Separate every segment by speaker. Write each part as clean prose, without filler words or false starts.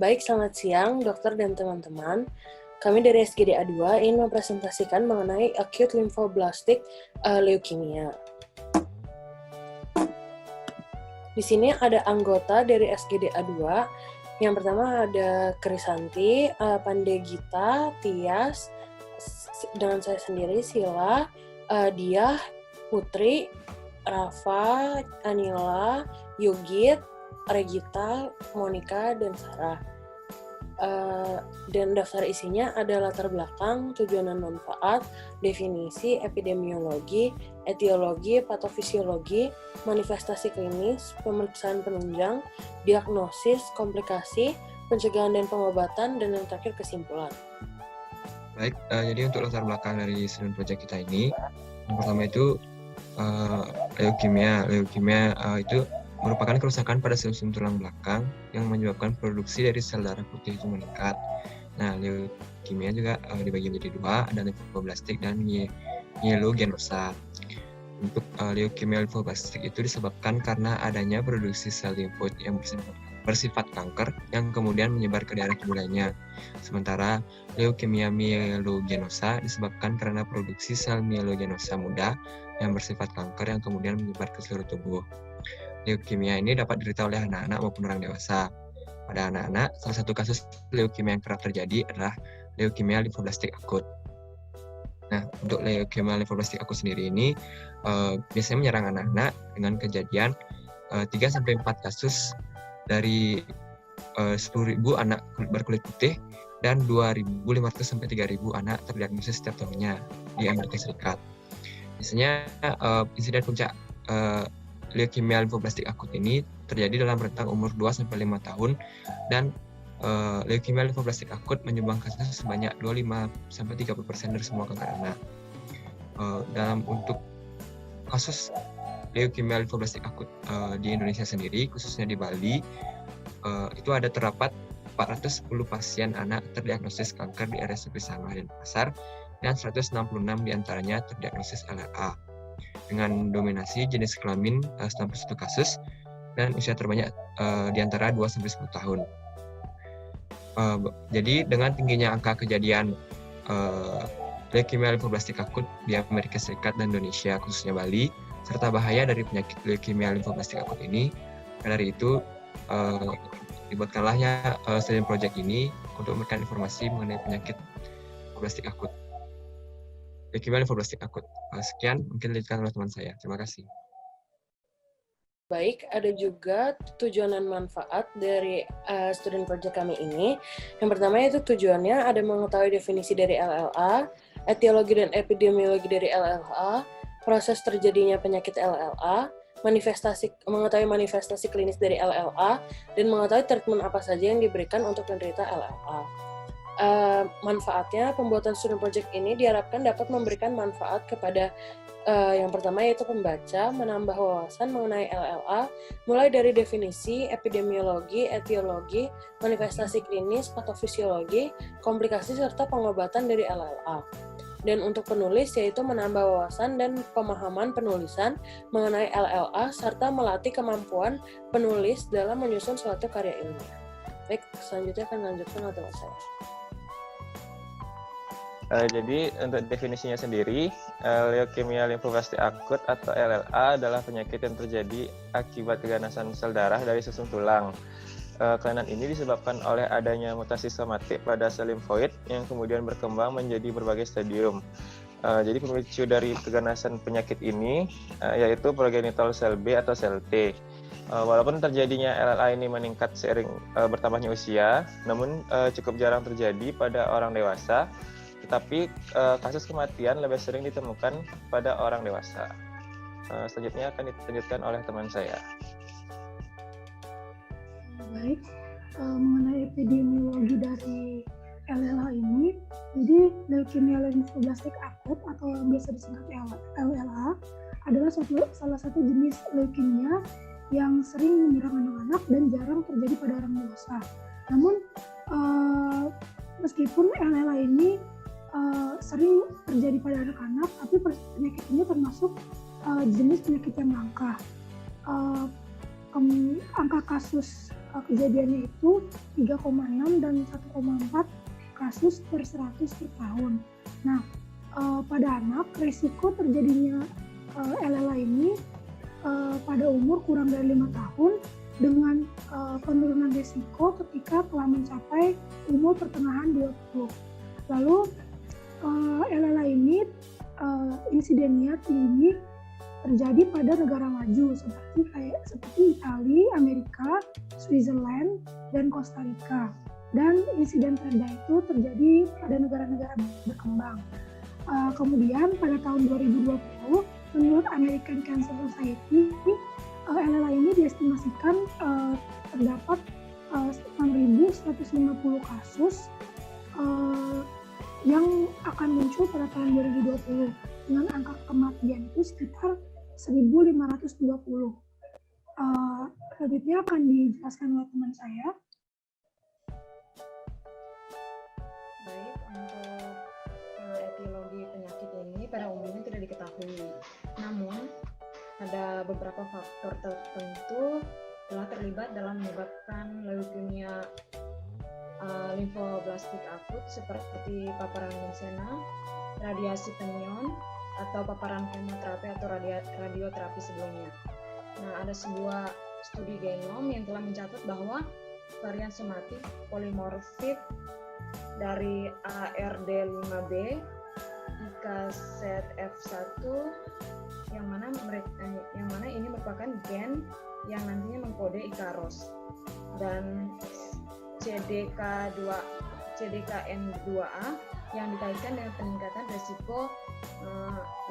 Speaker 1: Baik, selamat siang dokter dan teman-teman. Kami dari SGDA 2 ingin mempresentasikan mengenai acute lymphoblastic leukemia. Di sini ada anggota dari SGDA 2. Yang pertama ada Krisanti, Pandegita, Tias, dengan saya sendiri Sila, Diah, Putri, Rafa, Anila, Yogit, Regita, Monica, dan Sarah. Dan daftar isinya ada latar belakang, tujuan dan manfaat, definisi, epidemiologi, etiologi, patofisiologi, manifestasi klinis, pemeriksaan penunjang, diagnosis, komplikasi, pencegahan dan pengobatan, dan yang terakhir kesimpulan.
Speaker 2: Baik, jadi untuk latar belakang dari student project kita ini, yang pertama itu leukemia. Leukemia itu merupakan kerusakan pada sel-sel tulang belakang yang menyebabkan produksi dari sel darah putih itu meningkat. Nah, leukemia juga dibagi menjadi dua, ada lymphoblastik dan myelogenosa. Untuk leukemia lymphoblastik itu disebabkan karena adanya produksi sel limfoid yang bersifat kanker yang kemudian menyebar ke daerah tubuh lainnya. Sementara leukemia myelogenosa disebabkan karena produksi sel myelogenosa muda yang bersifat kanker yang kemudian menyebar ke seluruh tubuh. Leukemia ini dapat diderita oleh anak-anak maupun orang dewasa. Pada anak-anak, salah satu kasus leukemia yang kerap terjadi adalah leukemia lymphoblastik akut. Nah, untuk leukemia lymphoblastik akut sendiri ini biasanya menyerang anak-anak dengan kejadian 3-4 kasus dari 10.000 anak berkulit putih dan 2.500 sampai 3.000 anak terdiagnosis setiap tahunnya di Amerika Serikat. Biasanya insiden puncak leukemia lymphoblastik akut ini terjadi dalam rentang umur 2-5 tahun dan leukemia lymphoblastik akut menyumbang kasus sebanyak 25-30% dari semua kanker anak. Dalam untuk kasus leukemia lymphoblastik akut di Indonesia sendiri, khususnya di Bali, itu ada terdapat 410 pasien anak terdiagnosis kanker di RSUD Sanglah dan Pasar, dan 166 diantaranya terdiagnosis LLA. Dengan dominasi jenis kelamin 91 kasus, dan usia terbanyak di antara 2-10 tahun. Jadi dengan tingginya angka kejadian leukemia lymphoblastik akut di Amerika Serikat dan Indonesia, khususnya Bali, serta bahaya dari penyakit leukemia lymphoblastik akut ini, dari itu dibuatkanlahnya student project ini untuk memberikan informasi mengenai penyakit lymphoblastik akut. Leukemia lymphoblastik akut. Sekian mungkin dilanjutkan oleh teman saya. Terima kasih.
Speaker 1: Baik, ada juga tujuan dan manfaat dari student project kami ini. Yang pertama itu tujuannya ada mengetahui definisi dari LLA, etiologi dan epidemiologi dari LLA, proses terjadinya penyakit LLA, mengetahui manifestasi klinis dari LLA, dan mengetahui treatment apa saja yang diberikan untuk penderita LLA. Manfaatnya, pembuatan student project ini diharapkan dapat memberikan manfaat kepada yang pertama yaitu pembaca, menambah wawasan mengenai LLA, mulai dari definisi, epidemiologi, etiologi, manifestasi klinis, patofisiologi, komplikasi, serta pengobatan dari LLA. Dan untuk penulis yaitu menambah wawasan dan pemahaman penulisan mengenai LLA, serta melatih kemampuan penulis dalam menyusun suatu karya ilmiah. Baik, selanjutnya akan lanjutkan oleh teman saya.
Speaker 3: Jadi untuk definisinya sendiri, leukemia limfoblastik akut atau LLA adalah penyakit yang terjadi akibat keganasan sel darah dari susun tulang. Kelainan ini disebabkan oleh adanya mutasi somatik pada sel limfoid yang kemudian berkembang menjadi berbagai stadium. Jadi pemicu dari keganasan penyakit ini yaitu progenital sel B atau sel T. Walaupun terjadinya LLA ini meningkat seiring bertambahnya usia, namun cukup jarang terjadi pada orang dewasa. Tetapi kasus kematian lebih sering ditemukan pada orang dewasa. Selanjutnya akan dilanjutkan oleh teman saya.
Speaker 4: Baik, mengenai epidemiologi dari LLA ini, jadi leukemia lymphoblastik akut atau biasa disingkat LLA adalah salah satu jenis leukemia yang sering menyerang anak-anak dan jarang terjadi pada orang dewasa. Namun, meskipun LLA ini sering terjadi pada anak-anak, tapi penyakit ini termasuk jenis penyakit yang langka. Angka kasus kejadiannya itu 3,6 dan 1,4 kasus per 100 per tahun. Nah, pada anak risiko terjadinya LLA ini pada umur kurang dari 5 tahun dengan penurunan risiko ketika telah mencapai umur pertengahan 20. Lalu LLA ini insidennya tinggi terjadi pada negara maju seperti Italia, Amerika, Switzerland, dan Costa Rica. Dan insiden terendah itu terjadi pada negara-negara berkembang. Kemudian pada tahun 2020, menurut American Cancer Society, LLA ini diestimasikan terdapat 6.150 kasus yang akan muncul pada tahun 2020 dengan angka kematian itu sekitar 1.520. Selanjutnya akan dijelaskan oleh teman saya.
Speaker 5: Baik, untuk etiologi penyakit ini pada umumnya tidak diketahui. Namun, ada beberapa faktor tertentu telah terlibat dalam menyebabkan leukemia limfoblastik akut seperti paparan lymphoma, radiasi penion, atau paparan kemoterapi atau radioterapi sebelumnya. Nah, ada sebuah studi genom yang telah mencatat bahwa varian somatik polimorfik dari ARD5B, IKZF1 yang mana ini merupakan gen yang nantinya mengkode Ikaros, dan CDKN2A yang dikaitkan dengan peningkatan resiko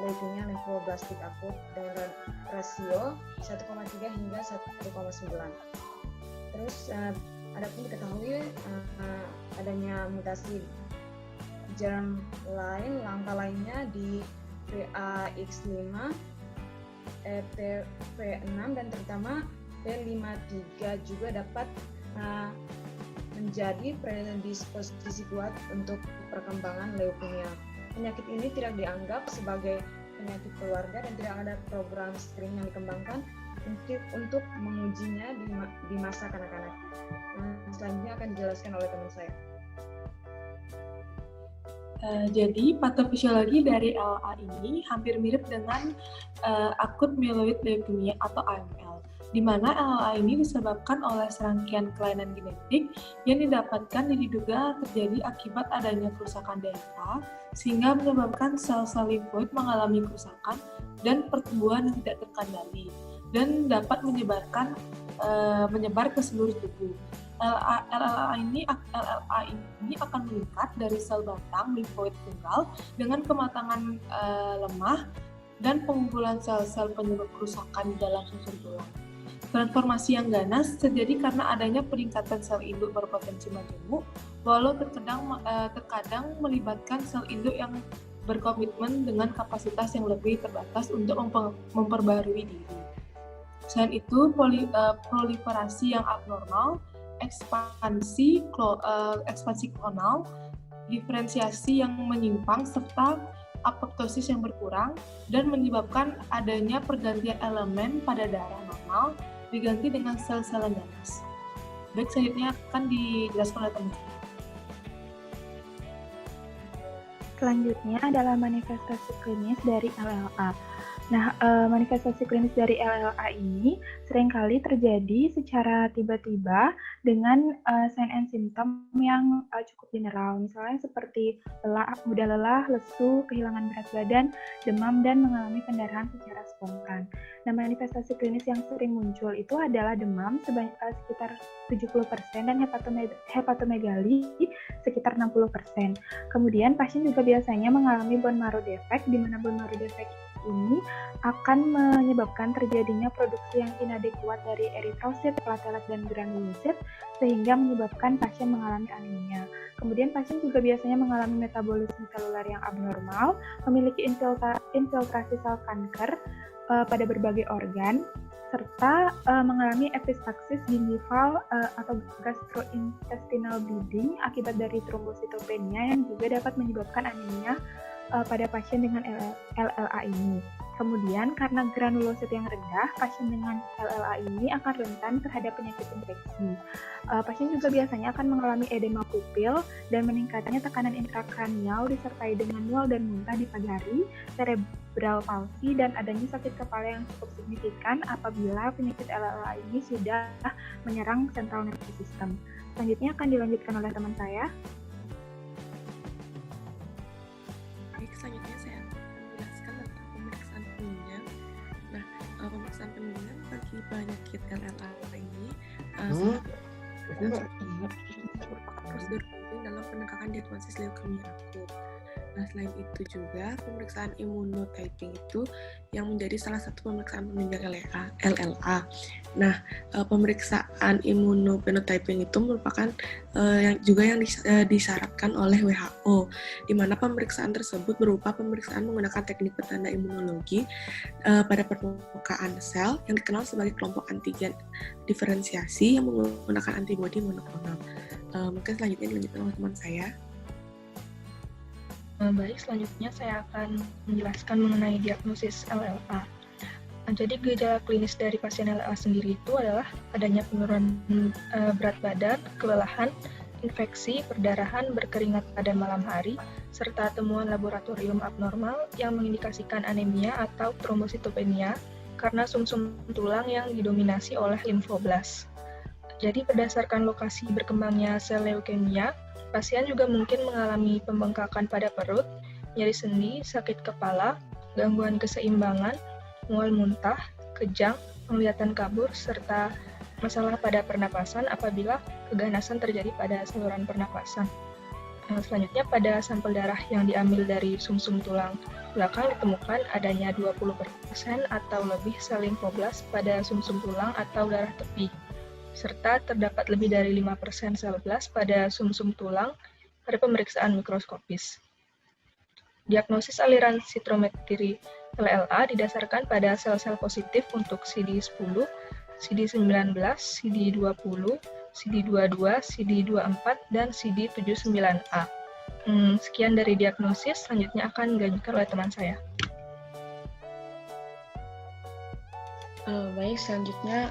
Speaker 5: leukemia limfoblastik akut dengan rasio 1,3 hingga 1,9. Terus adapun diketahui adanya mutasi germ langka lainnya di PAX5, ETV6 dan terutama P53 juga dapat menjadi predisposisi kuat untuk perkembangan leukemia. Penyakit ini tidak dianggap sebagai penyakit keluarga dan tidak ada program screening yang dikembangkan untuk mengujinya di masa kanak-kanak. Selanjutnya akan dijelaskan oleh teman saya.
Speaker 6: Jadi patofisiologi dari LLA ini hampir mirip dengan akut myeloid leukemia atau AML, di mana LLA ini disebabkan oleh serangkaian kelainan genetik yang didapatkan dan diduga terjadi akibat adanya kerusakan DNA, sehingga menyebabkan sel-sel limfoid mengalami kerusakan dan pertumbuhan yang tidak terkendali, dan dapat menyebar ke seluruh tubuh. LLA ini akan meningkat dari sel batang limfoid tunggal dengan kematangan lemah dan pengumpulan sel-sel penyebab kerusakan di dalam susun tulang. Transformasi yang ganas terjadi karena adanya peningkatan sel induk berpotensi majemuk, walau terkadang melibatkan sel induk yang berkomitmen dengan kapasitas yang lebih terbatas untuk memperbarui diri. Selain itu, proliferasi yang abnormal, ekspansi klonal, diferensiasi yang menyimpang, serta apoptosis yang berkurang, dan menyebabkan adanya pergantian elemen pada darah normal diganti dengan sel-sel yang ganas. Baik, selanjutnya akan dijelaskan oleh teman saya.
Speaker 7: Selanjutnya adalah manifestasi klinis dari LLA. Nah, manifestasi klinis dari LLA ini seringkali terjadi secara tiba-tiba dengan sign and symptom yang cukup general, misalnya seperti mudah lelah, lesu, kehilangan berat badan, demam, dan mengalami pendarahan secara spontan. Nah, manifestasi klinis yang sering muncul itu adalah demam sekitar 70% dan hepatomegali sekitar 60%. Kemudian pasien juga biasanya mengalami bone marrow defect, di mana bone marrow defect ini akan menyebabkan terjadinya produksi yang inadekuat dari eritrosit, platelet, dan granulosit, sehingga menyebabkan pasien mengalami anemia. Kemudian pasien juga biasanya mengalami metabolisme seluler yang abnormal, memiliki infiltrasi sel kanker pada berbagai organ, serta mengalami epistaxis gingival atau gastrointestinal bleeding akibat dari trombositopenia yang juga dapat menyebabkan anemia pada pasien dengan LLA ini. Kemudian, karena granulosit yang rendah, pasien dengan LLA ini akan rentan terhadap penyakit infeksi. Pasien juga biasanya akan mengalami edema pupil dan meningkatnya tekanan intrakranial disertai dengan mual dan muntah di pagi hari, cerebral palsy, dan adanya sakit kepala yang cukup signifikan apabila penyakit LLA ini sudah menyerang central nervous system. Selanjutnya akan dilanjutkan oleh teman saya.
Speaker 8: Baik, selanjutnya saya akan menjelaskan tentang pemeriksaan penunjang. Nah, pemeriksaan penunjang bagi penyakit LLA ini merupakan prosedur penting dalam penegakan diagnosis leukemia akut. Nah, selain itu juga pemeriksaan immunotyping itu yang menjadi salah satu pemeriksaan penunjang LLA. Nah, pemeriksaan immunophenotyping itu merupakan yang disyaratkan oleh WHO, di mana pemeriksaan tersebut berupa pemeriksaan menggunakan teknik petanda imunologi pada permukaan sel yang dikenal sebagai kelompok antigen diferensiasi yang menggunakan antibodi monoklonal. Mungkin selanjutnya dilanjutkan oleh teman saya.
Speaker 6: Baik, selanjutnya saya akan menjelaskan mengenai diagnosis LLA. Jadi gejala klinis dari pasien LLA sendiri itu adalah adanya penurunan berat badan, kelelahan, infeksi, perdarahan, berkeringat pada malam hari, serta temuan laboratorium abnormal yang mengindikasikan anemia atau trombositopenia karena sumsum tulang yang didominasi oleh limfoblas. Jadi berdasarkan lokasi berkembangnya sel leukemia, pasien juga mungkin mengalami pembengkakan pada perut, nyeri sendi, sakit kepala, gangguan keseimbangan, mual muntah, kejang, penglihatan kabur, serta masalah pada pernapasan apabila keganasan terjadi pada saluran pernapasan. Selanjutnya, pada sampel darah yang diambil dari sumsum tulang belakang ditemukan adanya 20% atau lebih sel limfoblas pada sumsum tulang atau darah tepi, serta terdapat lebih dari 5% sel blast pada sumsum tulang pada pemeriksaan mikroskopis. Diagnosis aliran sitrometri LLA didasarkan pada sel-sel positif untuk CD10, CD19, CD20, CD22, CD24, dan CD79A. Sekian dari diagnosis, selanjutnya akan dilanjutkan oleh teman saya.
Speaker 5: Baik, selanjutnya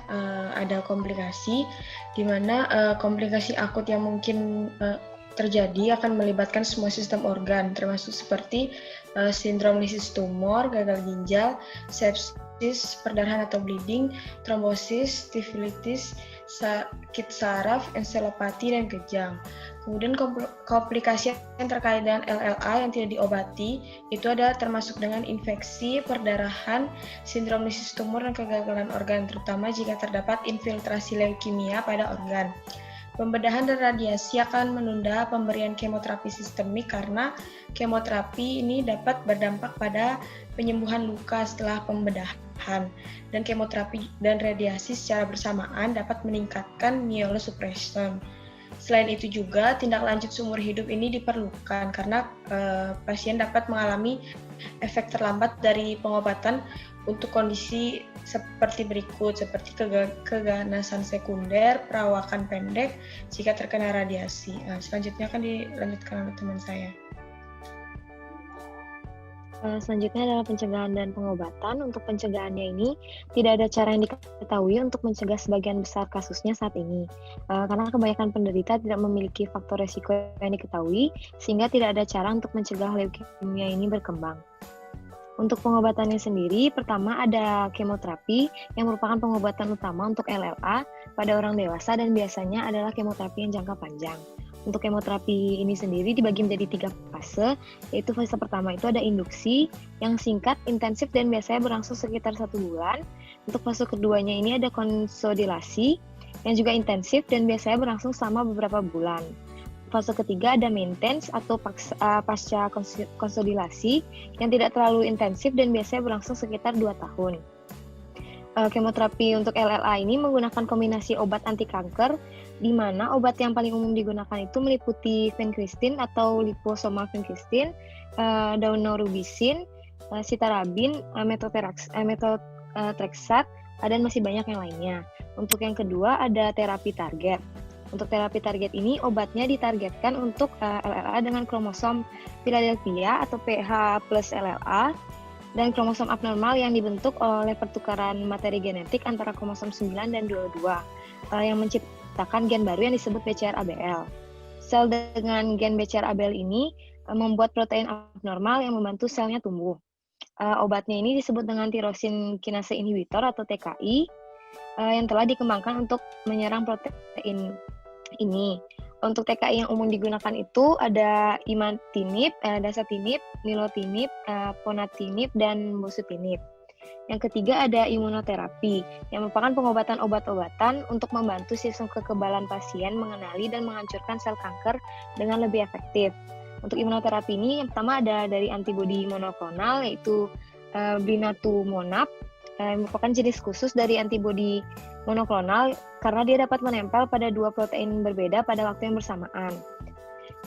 Speaker 5: ada komplikasi, di mana komplikasi akut yang mungkin terjadi akan melibatkan semua sistem organ, termasuk seperti sindrom lisis tumor, gagal ginjal, sepsis, perdarahan atau bleeding, trombosis, tifilitis, sakit saraf, enselopati, dan kejang. Kemudian komplikasi yang terkait dengan LLA yang tidak diobati itu ada termasuk dengan infeksi, perdarahan, sindrom lisis tumor, dan kegagalan organ, terutama jika terdapat infiltrasi leukemia pada organ. Pembedahan dan radiasi akan menunda pemberian kemoterapi sistemik karena kemoterapi ini dapat berdampak pada penyembuhan luka setelah pembedahan, dan kemoterapi dan radiasi secara bersamaan dapat meningkatkan myelosuppression. Selain itu juga tindak lanjut seumur hidup ini diperlukan karena pasien dapat mengalami efek terlambat dari pengobatan untuk kondisi seperti berikut, seperti keganasan sekunder, perawakan pendek jika terkena radiasi. Selanjutnya akan dilanjutkan oleh teman saya.
Speaker 9: Selanjutnya adalah pencegahan dan pengobatan. Untuk pencegahannya ini tidak ada cara yang diketahui untuk mencegah sebagian besar kasusnya saat ini. Karena kebanyakan penderita tidak memiliki faktor resiko yang diketahui, sehingga tidak ada cara untuk mencegah leukemia ini berkembang. Untuk pengobatannya sendiri, pertama ada kemoterapi yang merupakan pengobatan utama untuk LLA pada orang dewasa dan biasanya adalah kemoterapi yang jangka panjang. Untuk kemoterapi ini sendiri dibagi menjadi 3 fase, yaitu fase pertama itu ada induksi yang singkat, intensif, dan biasanya berlangsung sekitar 1 bulan. Untuk fase keduanya ini ada konsolidasi yang juga intensif dan biasanya berlangsung selama beberapa bulan. Fase ketiga ada maintenance atau pasca konsolidasi yang tidak terlalu intensif dan biasanya berlangsung sekitar 2 tahun. Kemoterapi untuk LLA ini menggunakan kombinasi obat anti kanker, di mana obat yang paling umum digunakan itu meliputi vincristine atau liposomal vincristine, daunorubicin, citarabin, metotrexat, dan masih banyak yang lainnya. Untuk yang kedua ada terapi target. Untuk terapi target ini obatnya ditargetkan untuk LLA dengan kromosom Philadelphia atau PH plus LLA. dan kromosom abnormal yang dibentuk oleh pertukaran materi genetik antara kromosom 9 dan 22 yang menciptakan gen baru yang disebut BCR-ABL. Sel dengan gen BCR-ABL ini membuat protein abnormal yang membantu selnya tumbuh. Obatnya ini disebut dengan tirosin kinase inhibitor atau TKI yang telah dikembangkan untuk menyerang protein ini. Untuk TKI yang umum digunakan itu ada imatinib, dasatinib, nilotinib, ponatinib, dan bosutinib. Yang ketiga ada imunoterapi, yang merupakan pengobatan obat-obatan untuk membantu sistem kekebalan pasien mengenali dan menghancurkan sel kanker dengan lebih efektif. Untuk imunoterapi ini yang pertama ada dari antibodi monoklonal yaitu blinatumomab, merupakan jenis khusus dari antibodi monoklonal karena dia dapat menempel pada dua protein berbeda pada waktu yang bersamaan.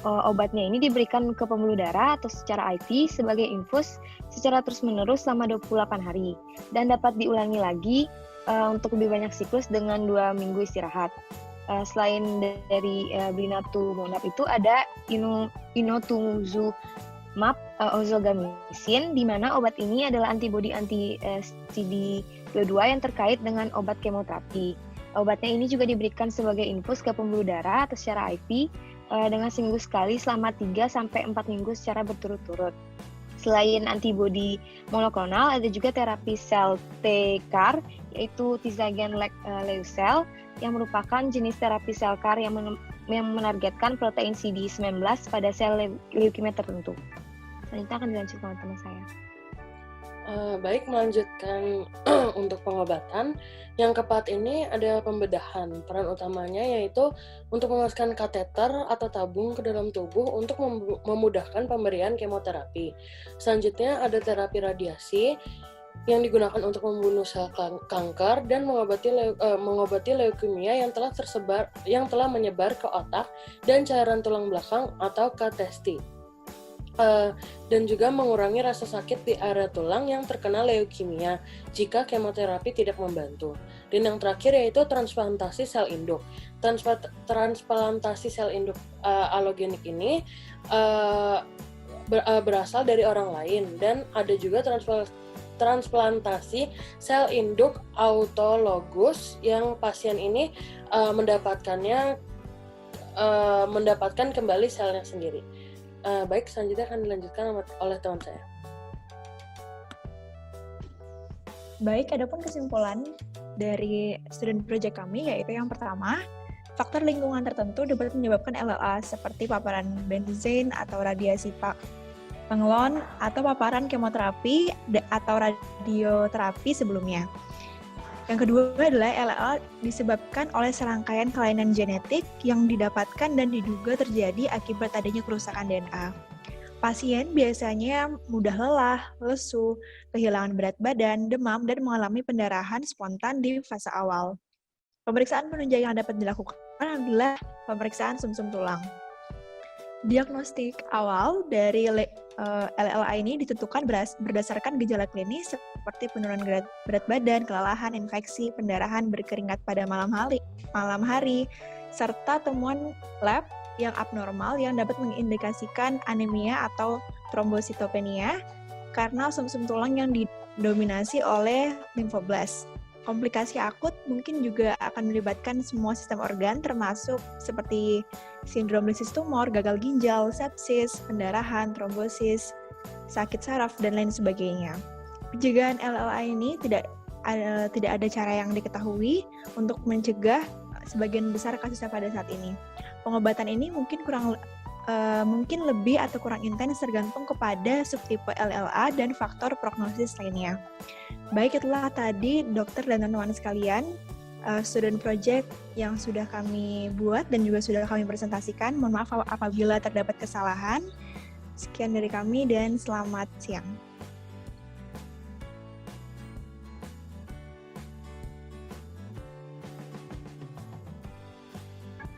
Speaker 9: Obatnya ini diberikan ke pembuluh darah atau secara IV sebagai infus secara terus-menerus selama 28 hari dan dapat diulangi lagi untuk lebih banyak siklus dengan 2 minggu istirahat. Selain dari blinatumomab itu ada inotuzumab ozogamicin, di mana obat ini adalah antibodi anti-CD22 yang terkait dengan obat kemoterapi. Obatnya ini juga diberikan sebagai infus ke pembuluh darah atau secara IV dengan seminggu sekali selama 3-4 minggu secara berturut-turut. Selain antibodi monoklonal, ada juga terapi sel T-CAR, yaitu T-Zagen Leucel, yang merupakan jenis terapi sel CAR yang menargetkan protein CD19 pada sel leukemia tertentu. Selanjutnya akan dilanjutkan oleh teman saya.
Speaker 1: Baik, melanjutkan untuk pengobatan. Yang keempat ini ada pembedahan. Peran utamanya yaitu untuk memasukkan kateter atau tabung ke dalam tubuh untuk memudahkan pemberian kemoterapi. Selanjutnya ada terapi radiasi yang digunakan untuk membunuh sel kanker dan mengobati leukemia yang telah menyebar ke otak dan cairan tulang belakang atau ke testi. Dan juga mengurangi rasa sakit di area tulang yang terkena leukemia jika kemoterapi tidak membantu. Dan yang terakhir yaitu transplantasi sel induk. Transplantasi sel induk alogenik ini berasal dari orang lain, dan ada juga transplantasi sel induk autologus yang pasien ini mendapatkan kembali selnya sendiri. Baik, selanjutnya akan dilanjutkan oleh teman saya.
Speaker 10: Baik, adapun kesimpulan dari student project kami yaitu yang pertama, faktor lingkungan tertentu dapat menyebabkan LLA seperti paparan benzen atau radiasi penglon atau paparan kemoterapi atau radioterapi sebelumnya. Yang kedua adalah LLA disebabkan oleh serangkaian kelainan genetik yang didapatkan dan diduga terjadi akibat adanya kerusakan DNA. Pasien biasanya mudah lelah, lesu, kehilangan berat badan, demam, dan mengalami pendarahan spontan di fase awal. Pemeriksaan penunjang yang dapat dilakukan adalah pemeriksaan sumsum tulang. Diagnostik awal dari LLA ini ditentukan berdasarkan gejala klinis seperti penurunan berat badan, kelelahan, infeksi, pendarahan, berkeringat pada malam hari, serta temuan lab yang abnormal yang dapat mengindikasikan anemia atau trombositopenia karena sumsum tulang yang didominasi oleh limfoblast. Komplikasi akut mungkin juga akan melibatkan semua sistem organ termasuk seperti sindrom lisis tumor, gagal ginjal, sepsis, pendarahan, trombosis, sakit saraf, dan lain sebagainya. Pencegahan LLA ini tidak ada cara yang diketahui untuk mencegah sebagian besar kasusnya pada saat ini. Pengobatan ini mungkin lebih atau kurang intens tergantung kepada subtipe LLA dan faktor prognosis lainnya. Baik, itulah tadi dokter dan teman-teman sekalian student project yang sudah kami buat dan juga sudah kami presentasikan. Mohon maaf apabila terdapat kesalahan. Sekian dari kami dan selamat siang.